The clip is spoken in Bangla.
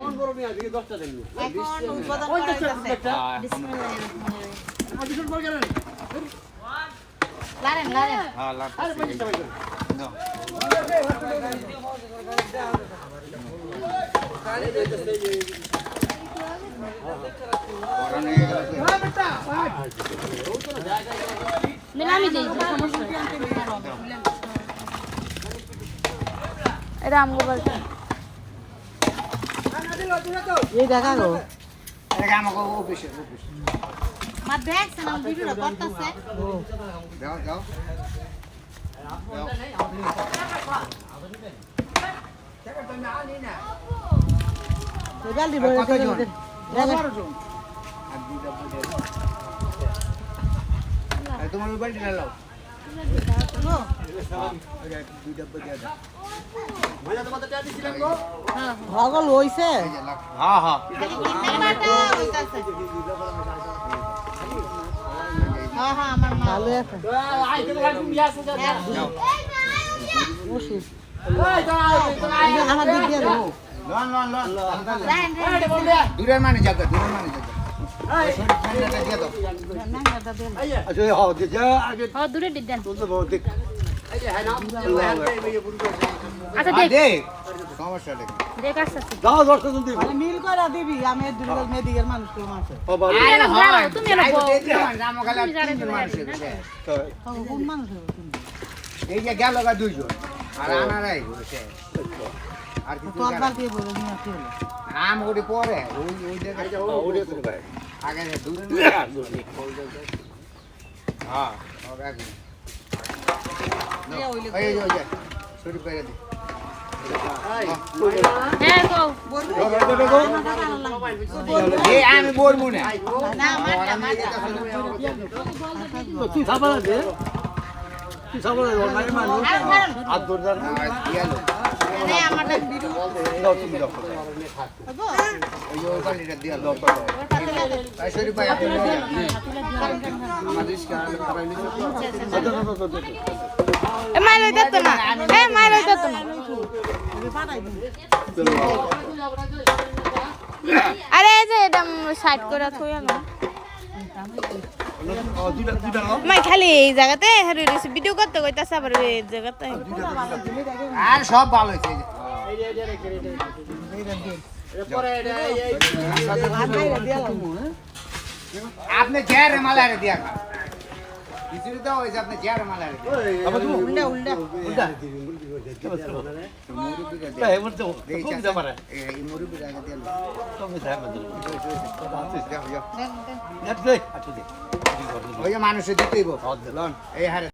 এখন বড় নিয়ে আজকে 10টা দেন এখন উদ্বোধন করা হইতাছে বিসমিল্লাহির রহমানির রহিম লারেন হ্যাঁ আরে লাগছে পয়সা ভাই দাও ওরা নিয়ে গেল নিলামি দেই সমস্যা এটা আমগো বলতে এই দেখা গো এটা আমাকে অফিসে মা দেখছ না ভিডিওটা করতেছে দাও দাও এবার দিব তোমার মোবাইলটা নাও দুই ডাব্বা দিয়ে দাও ভাইয়া তোমাদের টাকা দিছিলাম গো হগল হইছে হ্যাঁ হ্যাঁ নাম্বারটা হইতাছে হ্যাঁ হ্যাঁ আমার মা ভালো আছে আই তো ভাই তুমি আসো যা ওষুধ এই তো আই আমার দিক দিয়ে দাও লন লন লন দেন এই বল দে দূরের মানে জায়গা এই দিয়ে দাও নাম্বারটা দেন আচ্ছা হ্যাঁ যে যা আগে ও দূরে দেন তো বহুত দেখ এই যে হ্যাঁ নাম এই বুড়ি আচ্ছা দে দেখ সমস্যা নেই দেখ আসছে দাও 10 জন দিবি মানে মিল করে দিবি আমি দুর্গল মেদিকের মানুষ তো মারছে বাবা তুমি এলো বউ কোন মানুষ হবে তুমি এই যে গেল গা দুইজন আর আনারাই ঘুরেছে আর কিছু তোর বাল দিয়ে বলে নিয়ে আসি হলো আম ওটি পরে ওই ওই জায়গায় ওরে তো ভাই আগে দূরে হ্যাঁ হবে আগে এই যে ওই যে ছুটি পেরে দি হ্যাঁ গো এই আমি বলবো না না মারটা তুই খাবার দে তুই খাবার মানে মানে আর দরদার গেল না আমারটা ভিডিও দাও তুমি দাও এই যে ওই পাল্টিটা দিয়ে দাও এই ছুটি পাই আপনি আমাদের স্কার করাইলি এ মাইরে দিত না এ মাইরে দিত না আরে এই যে এটা সাইড করে থই না মাই খালি এই জায়গাতে হেরে রেসি ভিডিও করতে কইতাছে আবার এই জায়গাতে আর সব ভালো হয়েছে আপনি জেরে মালারে দিয়া খা কিছুই তো হয়েছে আপনি জেরে মালারে উল্টা উল্টা এই মুরুবি আগে দিয়ে ওই যে মানুষের দিতেইব এই হারে